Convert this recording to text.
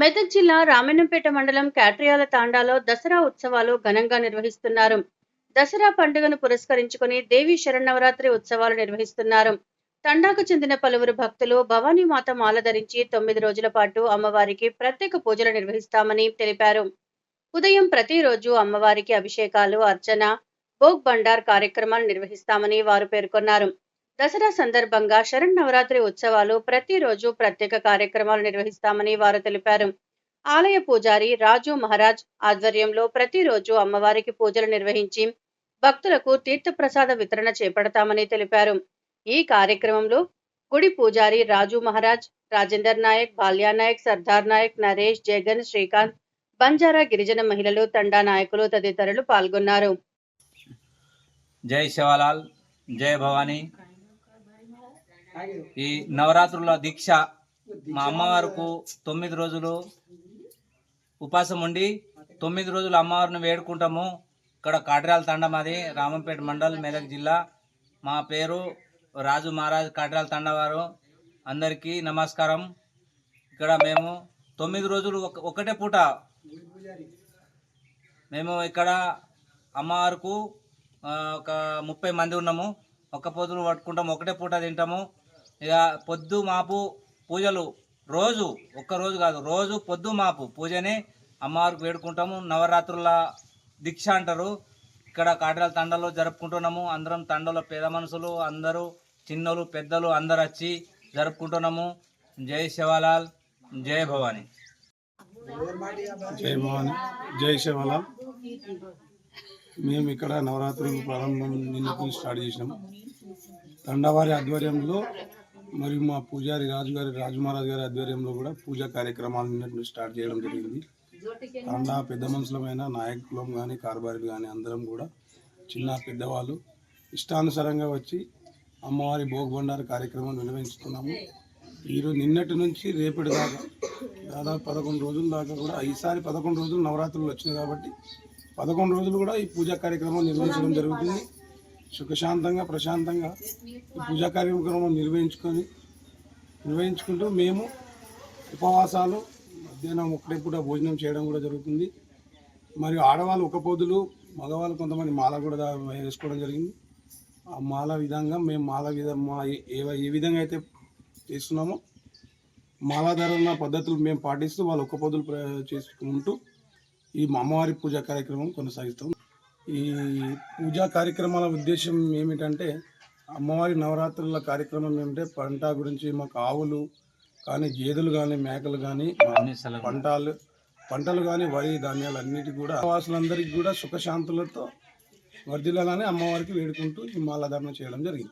మెదక్ జిల్లా రామన్నపేట మండలం కాట్రియాల తాండాలో దసరా ఉత్సవాలు ఘనంగా నిర్వహిస్తున్నారు. దసరా పండుగను పురస్కరించుకుని దేవి శరన్నవరాత్రి ఉత్సవాలు నిర్వహిస్తున్నారు. తండాకు చెందిన పలువురు భక్తులు భవానీమాత మాల ధరించి 9 రోజుల పాటు అమ్మవారికి ప్రత్యేక పూజలు నిర్వహిస్తామని తెలిపారు. ఉదయం ప్రతిరోజు అమ్మవారికి అభిషేకాలు, అర్చన, భోగ్ బండార్ కార్యక్రమాలు నిర్వహిస్తామని వారు పేర్కొన్నారు. దసరా సందర్భంగా శరన్నవరాత్రి ఉత్సవాలు ప్రతిరోజు ప్రత్యేక కార్యక్రమాలు నిర్వహిస్తామని వారు తెలిపారు. ఆలయ పూజారి రాజు మహారాజ్ ఆధ్వర్యంలో ప్రతిరోజు అమ్మవారికి పూజలు నిర్వహించి భక్తులకు తీర్థప్రసాద వితరణ చేపడతామని తెలిపారు. ఈ కార్యక్రమంలో గుడి పూజారి రాజు మహారాజ్, రాజేందర్ నాయక్, బాల్యానాయక్, సర్దార్ నాయక్, నరేష్, జగన్, శ్రీకాంత్, బంజారా గిరిజన మహిళలు, తండా నాయకులు తదితరులు పాల్గొన్నారు. జై శివలాల్, జై భవానీ. ఈ నవరాత్రుల దీక్ష మా అమ్మవారికి 9 రోజులు ఉపాసం ఉండి 9 రోజులు అమ్మవారిని వేడుకుంటాము. ఇక్కడ కాట్రియాల తండ మాది, రామంపేట మండల్, మెదక్ జిల్లా. మా పేరు రాజు మహారాజ్, కాట్రియాల తండ వారు. అందరికీ నమస్కారం. ఇక్కడ మేము 9 రోజులు ఒకటే పూట మేము ఇక్కడ అమ్మవారికి ఒక 30 మంది ఉన్నాము. ఒక్క పొద్దులు పట్టుకుంటాము, ఒకటే పూట తింటాము. ఇక పొద్దు మాపు పూజలు రోజు, ఒక్కరోజు కాదు, రోజు పొద్దు మాపు పూజని అమ్మవారికి వేడుకుంటాము. నవరాత్రుల దీక్ష అంటారు. ఇక్కడ కాట్రియాల తండలో జరుపుకుంటున్నాము. అందరం తండలో పేద మనుషులు అందరూ, చిన్నలు పెద్దలు అందరు వచ్చి జరుపుకుంటున్నాము. జై శివలాల్, జై భవానీ. జై భవానీ, జై శివలాల్. మేము ఇక్కడ నవరాత్రులు ప్రారంభం నిన్నటి స్టార్ట్ చేసినాము. తండవారి ఆధ్వర్యంలో మరియు మా పూజారి రాజు మహారాజ్ గారి ఆధ్వర్యంలో కూడా పూజా కార్యక్రమాలు నిన్నటి స్టార్ట్ చేయడం జరిగింది. తండా పెద్ద మనుషులమైన నాయకులం కానీ, కార్బారీలు కానీ అందరం కూడా చిన్న పెద్దవాళ్ళు ఇష్టానుసారంగా వచ్చి అమ్మవారి భోగ్ బండార కార్యక్రమం నిర్వహిస్తున్నాము. ఈరోజు నిన్నటి నుంచి రేపటి దాకా దాదాపు 11 రోజుల దాకా కూడా, ఈసారి 11 రోజులు నవరాత్రులు వచ్చినాయి కాబట్టి 11 రోజులు కూడా ఈ పూజా కార్యక్రమం నిర్వహించడం జరుగుతుంది. సుఖశాంతంగా ప్రశాంతంగా ఈ పూజా కార్యక్రమం నిర్వహించుకుంటూ మేము ఉపవాసాలు, మధ్యాహ్నం ఒకటే పూట భోజనం చేయడం కూడా జరుగుతుంది. మరియు ఆడవాళ్ళు ఒక పొద్దులు, మగవాళ్ళు కొంతమంది మాల కూడా వేసుకోవడం జరిగింది. ఆ మాల విధంగా మేము ఏ విధంగా అయితే చేస్తున్నామో మాలాధారణ పద్ధతులు మేము పాటిస్తూ వాళ్ళు ఒక్క పొద్దులు చేసుకుంటూ ఈ అమ్మవారి పూజా కార్యక్రమం కొనసాగిస్తాం. ఈ పూజా కార్యక్రమాల ఉద్దేశం ఏమిటంటే, అమ్మవారి నవరాత్రుల కార్యక్రమం ఏమిటంటే పంట గురించి మాకు ఆవులు కానీ, గేదెలు కానీ, మేకలు కానీ, పంటలు కానీ, వరి ధాన్యాలు అన్నిటి కూడా వాసులందరికీ కూడా సుఖశాంతులతో వర్ధిల్లాలని అమ్మవారికి వేడుకుంటూ ఈ మాలాధారణ చేయడం జరిగింది.